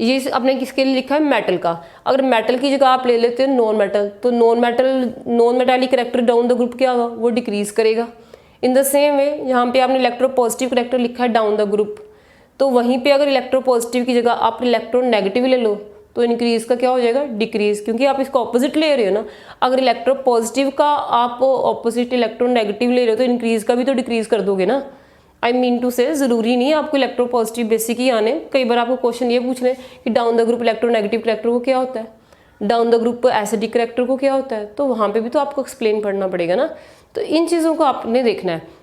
ये आपने किसके लिए लिखा है, मेटल का, अगर मेटल की जगह आप ले लेते हैं नॉन मेटल, तो non metallic character down the group क्या होगा, वो डिक्रीज करेगा। इन द सेम वे यहाँ पे आपने इलेक्ट्रोपॉजिटिव करेक्टर लिखा है डाउन द ग्रुप, तो वहीं पे अगर इलेक्ट्रोपॉजिटिव की जगह आप इलेक्ट्रॉन नेगेटिव ले लो तो इंक्रीज का क्या हो जाएगा, डिक्रीज, क्योंकि आप इसका ऑपोजिट ले रहे हो ना। अगर इलेक्ट्रोपॉजिटिव का आप ऑपोजिट इलेक्ट्रॉन नेगेटिव ले रहे हो तो इंक्रीज का भी तो डिक्रीज कर दोगे ना। आई मीन टू से ज़रूरी नहीं है आपको इलेक्ट्रोपॉजिटिव बेसिक ही आने, कई बार आपको क्वेश्चन ये पूछ रहे हैं कि down the group electronegative character को क्या होता है, down the group acidic character को क्या होता है, तो वहाँ पे भी तो आपको एक्सप्लेन पढ़ना पड़ेगा ना। तो इन चीज़ों को आपने देखना है।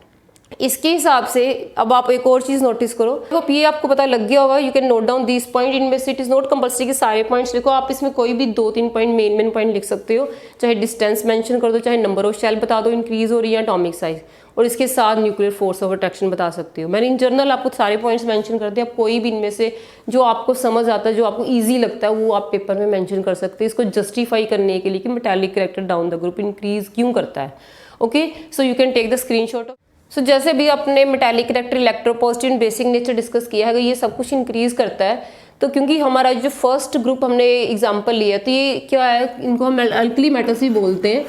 इसके हिसाब से अब आप एक और चीज़ नोटिस करो, तो ये आपको पता लग गया होगा, you can note down this point, इनमें से इट इज़ नॉट कंपल्सरी कि सारे पॉइंट्स लिखो, आप इसमें कोई भी 2-3 पॉइंट मेन पॉइंट लिख सकते हो, चाहे डिस्टेंस मेंशन कर दो, चाहे नंबर ऑफ शेल बता दो इंक्रीज हो रही है, एटॉमिक साइज, और इसके साथ न्यूक्लियर फोर्स ऑफ अट्रैक्शन बता सकते हो। मैंने इन जनरल आपको सारे पॉइंट्स मेंशन कर दिए, आप कोई भी इनमें से जो आपको समझ आता है, जो आपको ईजी लगता है, वो आप पेपर में मेंशन कर सकते हैं, इसको जस्टिफाई करने के लिए कि metallic character down the group increase क्यों करता है। Okay, so you can take the screenshot. सो जैसे भी अपने metallic character, electropositive and basic nature discuss किया है, ये सब कुछ इंक्रीज करता है। तो क्योंकि हमारा जो फर्स्ट ग्रुप हमने एग्जांपल लिया, तो ये क्या है, इनको हम अल्कली मेटल्स भी बोलते हैं।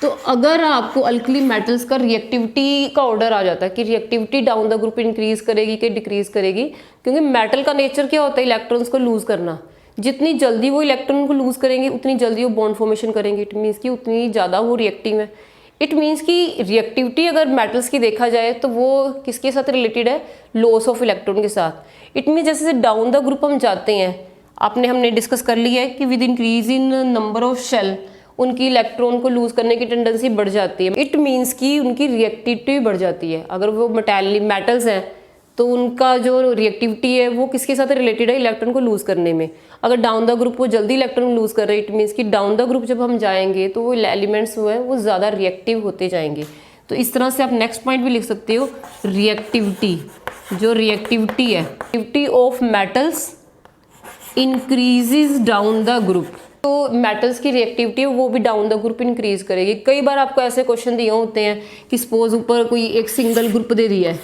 तो अगर आपको अल्कली मेटल्स का रिएक्टिविटी का ऑर्डर आ जाता है कि reactivity down the group increase करेगी कि डिक्रीज करेगी, क्योंकि मेटल का नेचर क्या होता है, इलेक्ट्रॉन्स को लूज करना। जितनी जल्दी वो इलेक्ट्रॉन को लूज करेंगे उतनी जल्दी वो बॉन्ड फॉर्मेशन करेंगे, इट मीन्स कि उतनी ज़्यादा वो रिएक्टिव है। इट मीन्स कि रिएक्टिविटी अगर मेटल्स की देखा जाए तो वो किसके साथ रिलेटेड है, लॉस ऑफ इलेक्ट्रॉन के साथ। इट मीन्स जैसे डाउन द ग्रुप हम जाते हैं, हमने डिस्कस कर लिया है कि with increase in number of shell उनकी इलेक्ट्रॉन को लूज करने की टेंडेंसी बढ़ जाती है। इट मीन्स कि उनकी रिएक्टिविटी बढ़ जाती है। अगर वो मेटल्स हैं तो उनका जो रिएक्टिविटी है वो किसके साथ रिलेटेड है, इलेक्ट्रॉन को लूज करने में। अगर डाउन द ग्रुप वो जल्दी इलेक्ट्रॉन लूज कर रहे हैं, इट मीन्स कि डाउन द ग्रुप जब हम जाएंगे तो वो एलिमेंट्स वो है वो ज़्यादा रिएक्टिव होते जाएंगे। तो इस तरह से आप नेक्स्ट पॉइंट भी लिख सकते हो, रिएक्टिविटी, जो रिएक्टिविटी है, reactivity of metals increases down the group. तो मेटल्स की रिएक्टिविटी है वो भी डाउन द ग्रुप इंक्रीज करेगी। कई बार आपको ऐसे क्वेश्चन दिए होते हैं कि सपोज ऊपर कोई एक सिंगल ग्रुप दे दिया है,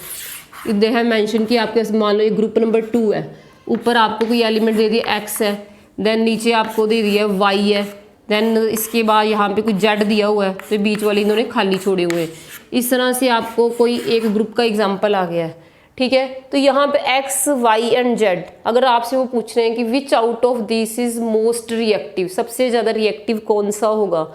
दे हैव मेंशन कि आपके मान लो ये ग्रुप नंबर 2 है, ऊपर आपको कोई एलिमेंट दे दिया x है, देन नीचे आपको दे दिया y है, देन इसके बाद यहाँ पे कोई z दिया हुआ है, तो बीच वाले इन्होंने खाली छोड़े हुए हैं। इस तरह से आपको कोई एक ग्रुप का एग्जाम्पल आ गया है, ठीक है। तो यहाँ पे एक्स वाई एंड जेड, अगर आपसे वो पूछ रहे हैं कि विच out of this is most reactive, सबसे ज़्यादा रिएक्टिव कौन सा होगा,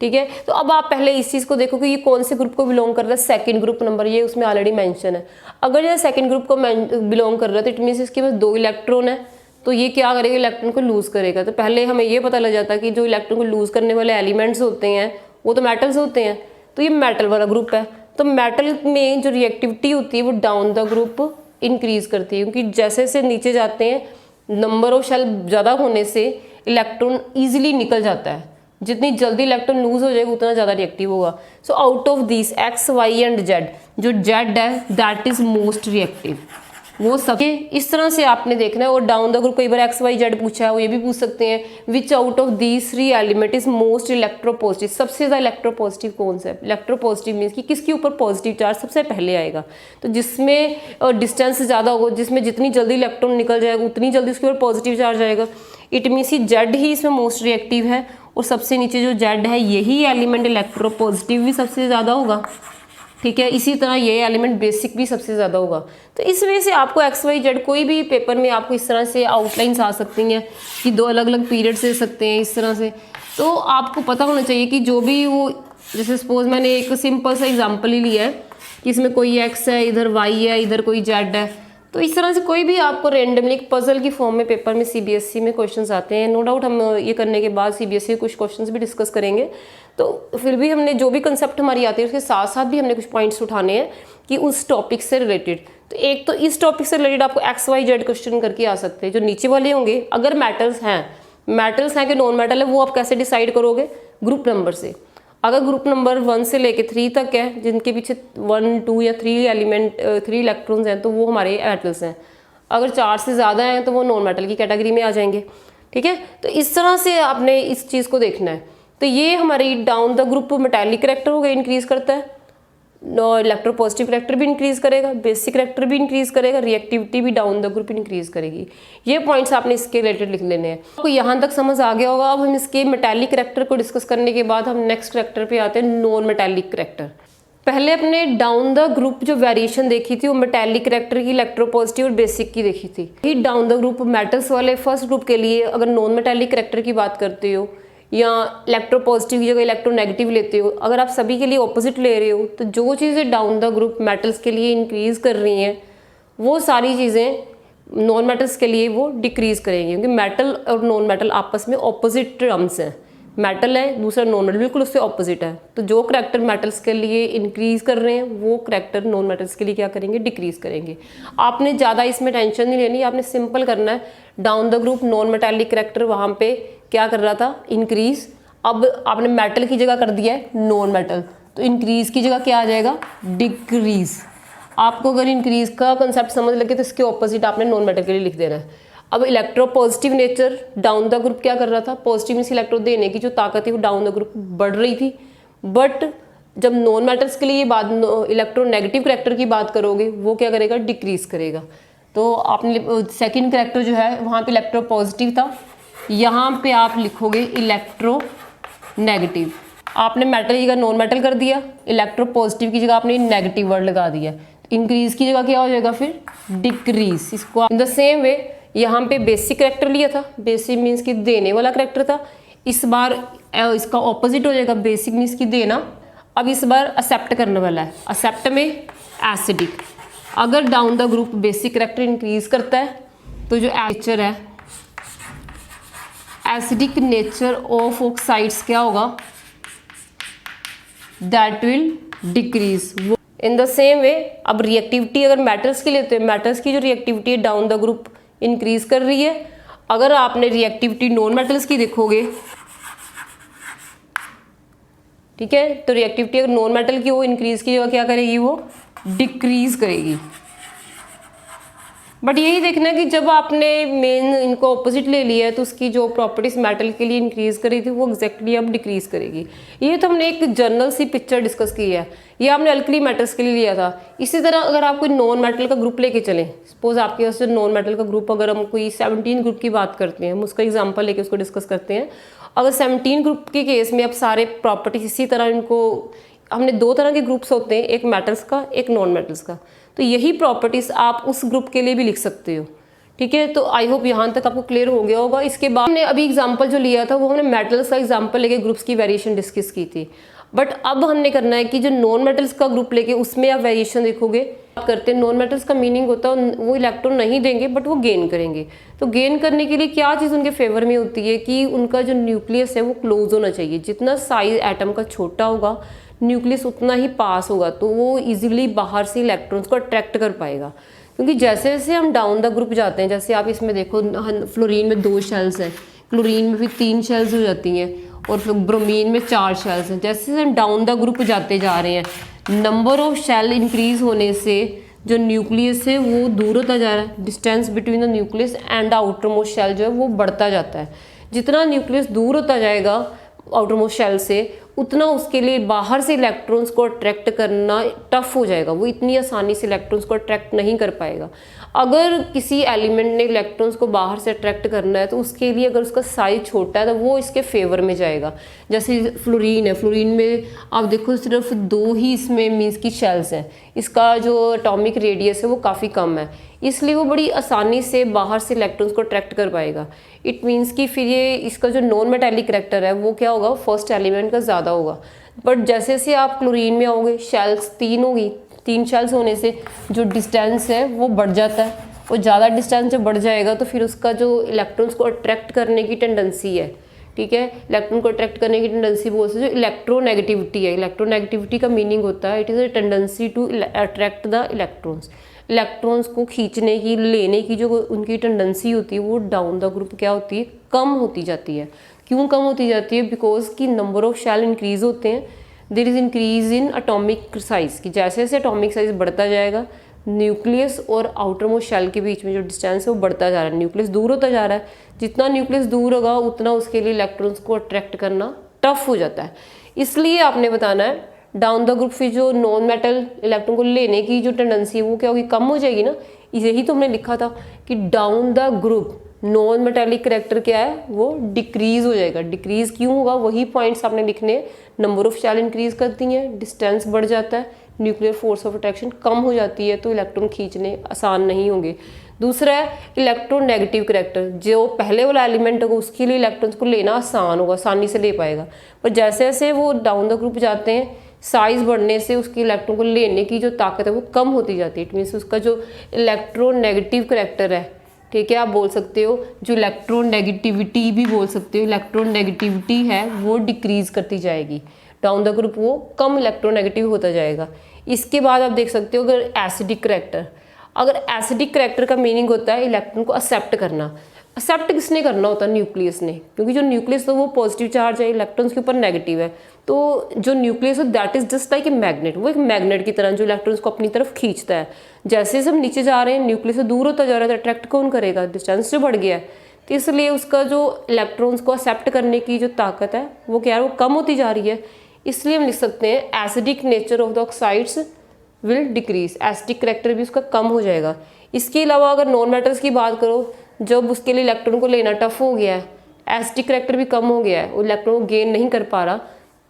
ठीक है। तो अब आप पहले इस चीज़ को देखो कि ये कौन से ग्रुप को बिलोंग कर रहा है, सेकंड ग्रुप नंबर, ये उसमें ऑलरेडी मेंशन है। अगर ये सेकंड ग्रुप को बिलोंग कर रहा है तो इट मीन्स इसके पास 2 इलेक्ट्रॉन है, तो ये क्या करेगा, इलेक्ट्रॉन को लूज करेगा। तो पहले हमें ये पता लग जाता है कि जो इलेक्ट्रॉन को लूज करने वाले एलिमेंट्स होते हैं वो तो मेटल्स होते हैं, तो ये मेटल वाला ग्रुप है। तो मेटल में जो रिएक्टिविटी होती है वो डाउन द ग्रुप इंक्रीज करती है, क्योंकि जैसे जैसे नीचे जाते हैं नंबर ऑफ शेल ज़्यादा होने से इलेक्ट्रॉन ईजिली निकल जाता है, जितनी जल्दी इलेक्ट्रॉन लूज हो जाएगा उतना ज़्यादा रिएक्टिव होगा। So out of this X Y and Z, जो जेड है दैट इज मोस्ट रिएक्टिव, वो सब इस तरह से आपने देखना है। और डाउन द ग्रुप कई बार एक्स वाई जेड पूछा है, वो ये भी पूछ सकते हैं विच out of these 3 element is most electropositive, सबसे ज़्यादा इलेक्ट्रोपॉजिटिव कौन सा है। इलेक्ट्रोपॉजिटिव मीन्स कि किसके ऊपर पॉजिटिव चार्ज सबसे पहले आएगा, तो जिसमें डिस्टेंस ज़्यादा होगा, जिसमें जितनी जल्दी इलेक्ट्रॉन निकल जाएगा उतनी जल्दी उसके ऊपर पॉजिटिव चार्ज आएगा। इट मीन्स जेड ही इसमें मोस्ट रिएक्टिव है, और सबसे नीचे जो जेड है यही एलिमेंट इलेक्ट्रोपॉजिटिव भी सबसे ज़्यादा होगा, ठीक है। इसी तरह ये एलिमेंट बेसिक भी सबसे ज़्यादा होगा। तो इस वजह से आपको एक्स वाई जेड कोई भी पेपर में आपको इस तरह से आउटलाइंस आ सकती हैं कि 2 अलग अलग पीरियड्स दे सकते हैं इस तरह से। तो आपको पता होना चाहिए कि जो भी वो, जैसे सपोज मैंने एक सिंपल सा एग्जांपल ही लिया है कि इसमें कोई एक्स है, इधर वाई है, इधर कोई जेड है, तो इस तरह से कोई भी आपको रेंडमली एक पजल की फॉर्म में पेपर में सीबीएसई में क्वेश्चंस आते हैं। नो डाउट हम ये करने के बाद सीबीएसई कुछ क्वेश्चंस भी डिस्कस करेंगे, तो फिर भी हमने जो भी कंसेप्ट हमारी आती है उसके साथ साथ भी हमने कुछ पॉइंट्स उठाने हैं कि उस टॉपिक से रिलेटेड। तो एक तो इस टॉपिक से रिलेटेड आपको एक्स वाई जेड क्वेश्चन करके आ सकते हैं, जो नीचे वाले होंगे। अगर मेटल्स हैं कि नॉन मेटल है, वो आप कैसे डिसाइड करोगे, ग्रुप नंबर से। अगर ग्रुप नंबर 1 से लेके 3 तक है, जिनके पीछे 1, 2 या 3 एलिमेंट 3 इलेक्ट्रॉन्स हैं, तो वो हमारे मेटल्स हैं। अगर 4 से ज़्यादा हैं तो वो नॉन मेटल की कैटेगरी में आ जाएंगे, ठीक है। तो इस तरह से आपने इस चीज़ को देखना है। तो ये हमारी down the group metallic character हो गया, इंक्रीज करता है, इलेक्ट्रोपॉजिटिव करैक्टर भी इंक्रीज करेगा, बेसिक करैक्टर भी इंक्रीज करेगा, रिएक्टिविटी भी डाउन द ग्रुप इंक्रीज करेगी। ये पॉइंट्स आपने इसके रिलेटेड लिख लेने हैं। आपको यहाँ तक समझ आ गया होगा। अब हम इसके मेटालिक करैक्टर को डिस्कस करने के बाद हम नेक्स्ट करैक्टर पे आते हैं, नॉन मेटालिक करैक्टर। पहले अपने डाउन द ग्रुप जो वेरिएशन देखी थी वो मेटालिक करैक्टर की, इलेक्ट्रोपॉजिटिव और बेसिक की देखी थी। ही डाउन द ग्रुप मेटल्स वाले फर्स्ट ग्रुप के लिए अगर नॉन मेटालिक करैक्टर की बात करते हो या इलेक्ट्रोपॉजिटिव की जगह इलेक्ट्रोनेगेटिव लेते हो, अगर आप सभी के लिए ऑपोजिट ले रहे हो, तो जो चीज़ें डाउन द ग्रुप मेटल्स के लिए इंक्रीज कर रही हैं वो सारी चीज़ें नॉन मेटल्स के लिए वो डिक्रीज करेंगी, क्योंकि मेटल और नॉन मेटल आपस में ऑपोजिट टर्म्स हैं। मेटल है, दूसरा नॉन मेटल, बिल्कुल उससे ऑपोजिट है। तो जो करैक्टर मेटल्स के लिए इंक्रीज कर रहे हैं वो करैक्टर नॉन मेटल्स के लिए क्या करेंगे, डिक्रीज करेंगे। आपने ज़्यादा इसमें टेंशन नहीं लेनी, आपने सिंपल करना है। Down the group non metallic character वहाँ पे क्या कर रहा था, इंक्रीज। अब आपने मेटल की जगह कर दिया है नॉन मेटल, तो इंक्रीज की जगह क्या आ जाएगा, डिक्रीज। आपको अगर इंक्रीज का कंसेप्ट समझ लगे तो इसके ऑपोजिट आपने नॉन मेटल के लिए लिख देना है। अब electropositive nature down the group क्या कर रहा था, पॉजिटिव मींस इलेक्ट्रॉन देने की जो ताकत है वो डाउन द ग्रुप बढ़ रही थी। बट जब नॉन मेटल्स के लिए बात, इलेक्ट्रोनेगेटिव करैक्टर की बात करोगे, वो क्या करेगा, डिक्रीज करेगा। तो आपने सेकंड करैक्टर जो है वहाँ पे इलेक्ट्रोपॉजिटिव था, यहाँ पे आप लिखोगे इलेक्ट्रोनेगेटिव। आपने मेटल की जगह नॉन मेटल कर दिया, इलेक्ट्रोपॉजिटिव की जगह आपने नेगेटिव वर्ड लगा दिया। इंक्रीज की जगह क्या हो जाएगा फिर, डिक्रीज। इसको इन द सेम वे यहाँ पे बेसिक करैक्टर लिया था, बेसिक मीन्स कि देने वाला करैक्टर था। इस बार इसका ऑपोजिट हो जाएगा, बेसिक मीन्स कि देना। अब इस बार एक्सेप्ट करने वाला है, एक्सेप्ट में एसिडिक। अगर down the group basic character increase करता है तो जो नेचर है, एसिडिक नेचर ऑफ ऑक्साइड्स क्या होगा, that will decrease. In the same way अब रिएक्टिविटी अगर मेटल्स की लेते हैं, मेटल्स की जो रिएक्टिविटी है डाउन द ग्रुप इंक्रीज कर रही है। अगर आपने रिएक्टिविटी नॉन मेटल्स की देखोगे, ठीक है, तो रिएक्टिविटी अगर नॉन मेटल की हो, इंक्रीज की जगह क्या करेगी, वो डिक्रीज करेगी। बट यही देखना है कि जब आपने मेन इनको ऑपोजिट ले लिया है तो उसकी जो प्रॉपर्टीज मेटल के लिए इंक्रीज करी थी वो एग्जैक्टली अब डिक्रीज करेगी। ये तो हमने एक जनरल सी पिक्चर डिस्कस की है, ये आपने अल्कली मेटल्स के लिए लिया था। इसी तरह अगर आप कोई नॉन मेटल का ग्रुप लेके चलें, सपोज आपके पास नॉन मेटल का ग्रुप, अगर हम कोई 17 ग्रुप की बात करते हैं, हम उसका एग्जाम्पल लेके उसको डिस्कस करते हैं। अगर 17 ग्रुप के केस में अब सारे प्रॉपर्टीज इसी तरह, इनको हमने 2 तरह के ग्रुप्स होते हैं, एक मेटल्स का एक नॉन मेटल्स का। तो यही प्रॉपर्टीज़ आप उस ग्रुप के लिए भी लिख सकते हो। ठीक है, तो आई होप यहाँ तक आपको क्लियर हो गया होगा। इसके बाद हमने अभी एग्जांपल जो लिया था वो हमने मेटल्स का एग्जांपल लेके ग्रुप्स की वेरिएशन डिस्कस की थी, बट अब हमने करना है कि जो नॉन मेटल्स का ग्रुप लेके उसमें आप वेरिएशन देखोगे। करते हैं नॉन मेटल्स का मीनिंग होता है वो इलेक्ट्रॉन नहीं देंगे बट वो गेन करेंगे। तो गेन करने के लिए क्या चीज़ उनके फेवर में होती है कि उनका जो न्यूक्लियस है वो क्लोज होना चाहिए। जितना साइज एटम का छोटा होगा न्यूक्लियस उतना ही पास होगा, तो वो इजीली बाहर से इलेक्ट्रॉन्स को अट्रैक्ट कर पाएगा। क्योंकि जैसे जैसे हम डाउन द ग्रुप जाते हैं, जैसे आप इसमें देखो फ्लोरीन में 2 शेल्स हैं, क्लोरीन में भी 3 शेल्स हो जाती हैं और फिर ब्रोमीन में 4 शेल्स हैं। जैसे हम डाउन द ग्रुप जाते जा रहे हैं, नंबर ऑफ शेल इंक्रीज होने से जो न्यूक्लियस है वो दूर होता जा रहा है। Distance between the nucleus and the outermost shell जो है वो बढ़ता जाता है। जितना न्यूक्लियस दूर होता जाएगा आउटर मोस्ट शेल से, उतना उसके लिए बाहर से इलेक्ट्रॉन्स को अट्रैक्ट करना टफ हो जाएगा। वो इतनी आसानी से इलेक्ट्रॉन्स को अट्रैक्ट नहीं कर पाएगा। अगर किसी एलिमेंट ने इलेक्ट्रॉन्स को बाहर से अट्रैक्ट करना है तो उसके लिए अगर उसका साइज छोटा है तो वो इसके फेवर में जाएगा। जैसे फ्लोरीन है, फ्लोरीन में आप देखो सिर्फ 2 ही इसमें मीन्स की शेल्स हैं, इसका जो एटॉमिक रेडियस है वो काफ़ी कम है, इसलिए वो बड़ी आसानी से बाहर से इलेक्ट्रॉन्स को अट्रैक्ट कर पाएगा। इट मीन्स कि फिर ये इसका जो नॉन मेटालिक करैक्टर है वो क्या होगा, फर्स्ट एलिमेंट का ज़्यादा होगा। बट जैसे जैसे आप क्लोरीन में आओगे, शेल्स 3 होगी, 3 शेल्स होने से जो डिस्टेंस है वो बढ़ जाता है, और ज़्यादा डिस्टेंस जब बढ़ जाएगा तो फिर उसका जो इलेक्ट्रॉन्स को अट्रैक्ट करने की टेंडेंसी है, ठीक है, इलेक्ट्रॉन को अट्रैक्ट करने की टेंडेंसी बोल सकते जो इलेक्ट्रोनेगेटिविटी है। इलेक्ट्रोनेगेटिविटी का मीनिंग होता है it is a tendency to attract the electrons. Electrons को खींचने की, लेने की जो उनकी टेंडेंसी होती है वो डाउन द ग्रुप क्या होती है, कम होती जाती है। क्यों कम होती जाती है? बिकॉज की नंबर ऑफ शेल इंक्रीज होते हैं, there is increase in atomic size की। जैसे जैसे एटॉमिक साइज बढ़ता जाएगा न्यूक्लियस और आउटर मोस्ट शेल के बीच में जो डिस्टेंस है वो बढ़ता जा रहा है, न्यूक्लियस दूर होता जा रहा है। जितना न्यूक्लियस दूर होगा उतना उसके लिए इलेक्ट्रॉन्स को अट्रैक्ट करना टफ हो जाता है। इसलिए आपने बताना है डाउन द ग्रुप फिर जो नॉन मेटल इलेक्ट्रॉन को लेने की जो टेंडेंसी है वो क्या होगी, कम हो जाएगी ना। यही तो हमने लिखा था कि down the group non metallic character क्या है, वो डिक्रीज हो जाएगा। डिक्रीज क्यों होगा, वही पॉइंट्स आपने लिखने हैं। नंबर ऑफ शेल इंक्रीज करती हैं, डिस्टेंस बढ़ जाता है, न्यूक्लियर फोर्स ऑफ अट्रैक्शन कम हो जाती है, तो इलेक्ट्रॉन खींचने आसान नहीं होंगे। दूसरा है इलेक्ट्रोनेगेटिव करैक्टर, जो पहले वाला एलिमेंट होगा उसके लिए इलेक्ट्रॉन्स को लेना आसान होगा, आसानी से ले पाएगा। पर जैसे जैसे वो डाउन द ग्रुप जाते हैं, साइज बढ़ने से उसकी इलेक्ट्रॉन को लेने की जो ताकत है वो कम होती जाती है। इट मीन्स उसका जो इलेक्ट्रोनेगेटिव करैक्टर है, ठीक है, आप बोल सकते हो जो इलेक्ट्रोनेगेटिविटी भी बोल सकते हो, इलेक्ट्रोनेगेटिविटी है वो डिक्रीज करती जाएगी। डाउन द ग्रुप वो कम इलेक्ट्रोनेगेटिव होता जाएगा। इसके बाद आप देख सकते हो अगर एसिडिक करैक्टर, अगर एसिडिक करैक्टर का मीनिंग होता है इलेक्ट्रॉन को एक्सेप्ट करना। एक्सेप्ट किसने करना होता है, न्यूक्लियस ने, क्योंकि जो न्यूक्लियस है वो पॉजिटिव चार्ज है, इलेक्ट्रॉन्स के ऊपर नेगेटिव है। तो जो न्यूक्लियस है that is just like a magnet, वो एक मैग्नेट की तरह जो इलेक्ट्रॉन्स को अपनी तरफ खींचता है। जैसे जैसे हम नीचे जा रहे हैं न्यूक्लियस से दूर होता जा रहा है तो अट्रैक्ट कौन करेगा, डिस्टेंस जो बढ़ गया है, तो इसलिए उसका जो इलेक्ट्रॉन्स को एक्सेप्ट करने की जो ताकत है वो क्या है, वो कम होती जा रही है। इसलिए हम लिख सकते हैं acidic nature of the oxides will decrease, acidic character भी उसका कम हो जाएगा। इसके अलावा अगर नॉन मेटल्स की बात करो, जब उसके लिए इलेक्ट्रॉन को लेना टफ हो गया है, एसिडिक करैक्टर भी कम हो गया है, वो इलेक्ट्रॉन को गेन नहीं कर पा रहा,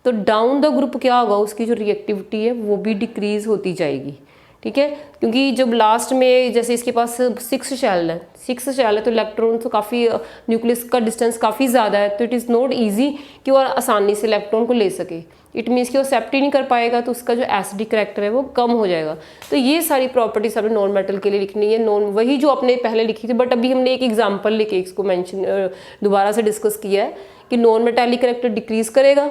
तो डाउन द ग्रुप क्या होगा, उसकी जो रिएक्टिविटी है वो भी डिक्रीज होती जाएगी। ठीक है, क्योंकि जब लास्ट में जैसे इसके पास 6 शेल है, 6 शेल है तो इलेक्ट्रॉन तो काफ़ी, न्यूक्लियस का डिस्टेंस काफ़ी ज़्यादा है, तो इट इज़ नॉट ईजी कि वो आसानी से इलेक्ट्रॉन को ले सके। इट मीन्स कि वो एक्सेप्ट ही नहीं कर पाएगा, तो उसका जो एसिडिक करैक्टर है वो कम हो जाएगा। तो ये सारी प्रॉपर्टीज आपने नॉन मेटल के लिए लिखनी है, नॉन वही जो आपने पहले लिखी थी, बट अभी हमने एक एग्जाम्पल लेके इसको मेंशन दोबारा से डिस्कस किया है कि नॉन मेटालिक करैक्टर डिक्रीज करेगा,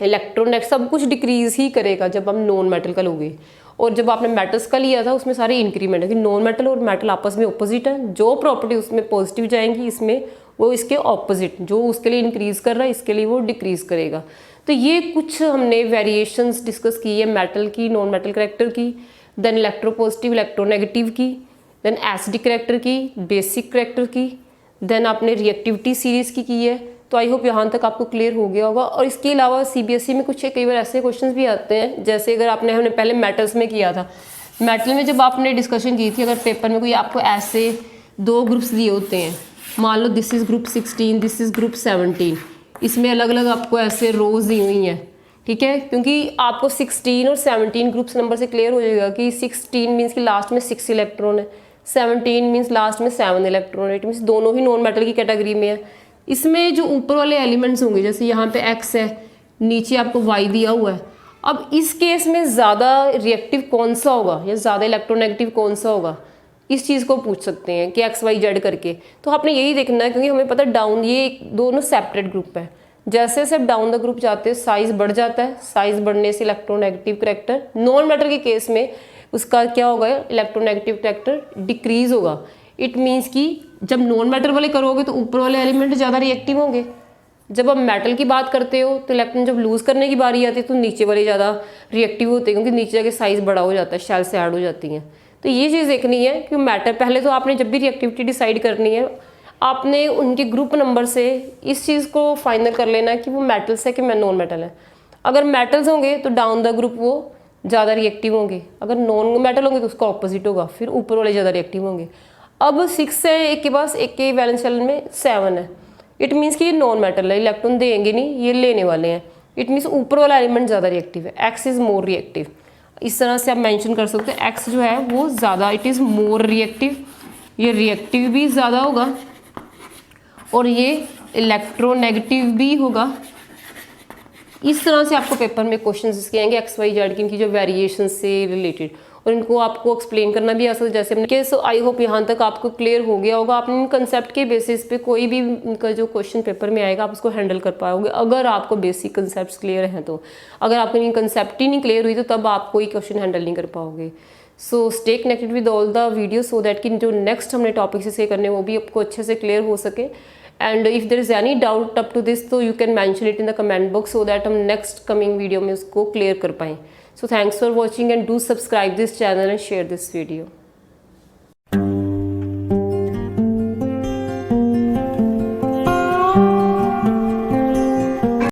इलेक्ट्रॉन सब कुछ डिक्रीज ही करेगा जब हम नॉन मेटल का लोगे। और जब आपने मेटल्स का लिया था उसमें सारे इंक्रीमेंट है कि नॉन मेटल और मेटल आपस में ऑपोजिट है, जो प्रॉपर्टी उसमें पॉजिटिव जाएंगी इसमें वो इसके ऑपोजिट, जो उसके लिए इंक्रीज कर रहा है इसके लिए वो डिक्रीज करेगा। तो ये कुछ हमने वेरिएशंस डिस्कस की है मेटल की, नॉन मेटल करैक्टर की, देन इलेक्ट्रोपॉजिटिव इलेक्ट्रोनेगेटिव की, देन एसिडिक करैक्टर की, बेसिक करैक्टर की, देन आपने रिएक्टिविटी सीरीज की है। तो आई होप यहाँ तक आपको क्लियर हो गया होगा। और इसके अलावा सीबीएसई में कुछ कई बार ऐसे क्वेश्चंस भी आते हैं, जैसे अगर हमने पहले मेटल्स में किया था, मेटल में जब आपने डिस्कशन की थी, अगर पेपर में कोई आपको ऐसे 2 ग्रुप्स दिए होते हैं, मान लो this is group 16, this is group 17, इसमें अलग अलग आपको ऐसे रोज दी हुई हैं, ठीक है, क्योंकि आपको 16 और 17 ग्रुप्स नंबर से क्लियर हो जाएगा कि 16 मीन्स कि लास्ट में 6 इलेक्ट्रॉन है, 17 मीन्स लास्ट में 7 इलेक्ट्रॉन है। इट मीन्स दोनों ही नॉन मेटल की कैटेगरी में है। इसमें जो ऊपर वाले एलिमेंट्स होंगे, जैसे यहाँ पे X है, नीचे आपको Y दिया हुआ है, अब इस केस में ज़्यादा रिएक्टिव कौन सा होगा या ज़्यादा इलेक्ट्रोनेगेटिव कौन सा होगा, इस चीज़ को पूछ सकते हैं कि XYZ करके। तो आपने यही देखना है, क्योंकि हमें पता है डाउन ये दोनों सेपरेट ग्रुप है। जैसे जैसे डाउन द ग्रुप जाते हैं साइज बढ़ जाता है, साइज बढ़ने से इलेक्ट्रोनेगेटिव करैक्टर नॉन मैटर के केस में उसका क्या होगा, इलेक्ट्रोनेगेटिव करैक्टर डिक्रीज होगा। इट मीन्स कि जब नॉन मैटर वाले करोगे तो ऊपर वाले एलिमेंट ज़्यादा रिएक्टिव होंगे, जब आप मेटल की बात करते हो तो इलेक्ट्रॉन जब लूज करने की बारी आती है तो नीचे वाले ज़्यादा रिएक्टिव होते हैं, क्योंकि नीचे जाके साइज बड़ा हो जाता है, शेल से ऐड हो जाती हैं। तो ये चीज़ देखनी है कि मैटर, पहले तो आपने जब भी रिएक्टिविटी डिसाइड करनी है आपने उनके ग्रुप नंबर से इस चीज़ को फाइनल कर लेना है कि वो मेटल्स है कि नॉन मेटल है। अगर मेटल्स होंगे तो डाउन द ग्रुप वो ज़्यादा रिएक्टिव होंगे, अगर नॉन मेटल होंगे तो उसका ऑपोजिट होगा, फिर ऊपर वाले ज़्यादा रिएक्टिव होंगे। अब 6 है एक के पास, एक के वैलेंस शेल में 7 है, इट मीन्स कि ये नॉन मेटल है, इलेक्ट्रॉन देंगे नहीं, ये लेने वाले हैं। इट मीन्स ऊपर वाला एलिमेंट ज़्यादा रिएक्टिव है, एक्स इज़ मोर रिएक्टिव। इस तरह से आप मेंशन कर सकते हैं एक्स जो है वो ज़्यादा, इट इज़ मोर रिएक्टिव, ये रिएक्टिव भी ज़्यादा होगा और ये इलेक्ट्रोनेगेटिव भी होगा। इस तरह से आपको पेपर में क्वेश्चन इसके आएंगे XYZ की, इनकी जो वेरिएशन से रिलेटेड, और इनको आपको एक्सप्लेन करना भी आ सकता है जैसे हमने। सो आई होप यहाँ तक आपको क्लियर हो गया होगा। आपने इन कंसेप्ट के बेसिस पे कोई भी इनका जो क्वेश्चन पेपर में आएगा आप उसको हैंडल कर पाओगे, अगर आपको बेसिक कंसेप्ट क्लियर हैं तो। अगर आपको इन कंसेप्ट ही नहीं क्लियर हुई तो तब आप कोई क्वेश्चन हैंडल नहीं कर पाओगे। So stay connected with all the video so that कि जो नेक्स्ट हमने टॉपिक्स इसके करने वो भी आपको अच्छे से क्लियर हो सके। And if there is any doubt up to this तो you can mention it in the comment box so that हम नेक्स्ट कमिंग वीडियो में उसको क्लियर कर पाएँ। So thanks for watching and do subscribe this channel and share this video.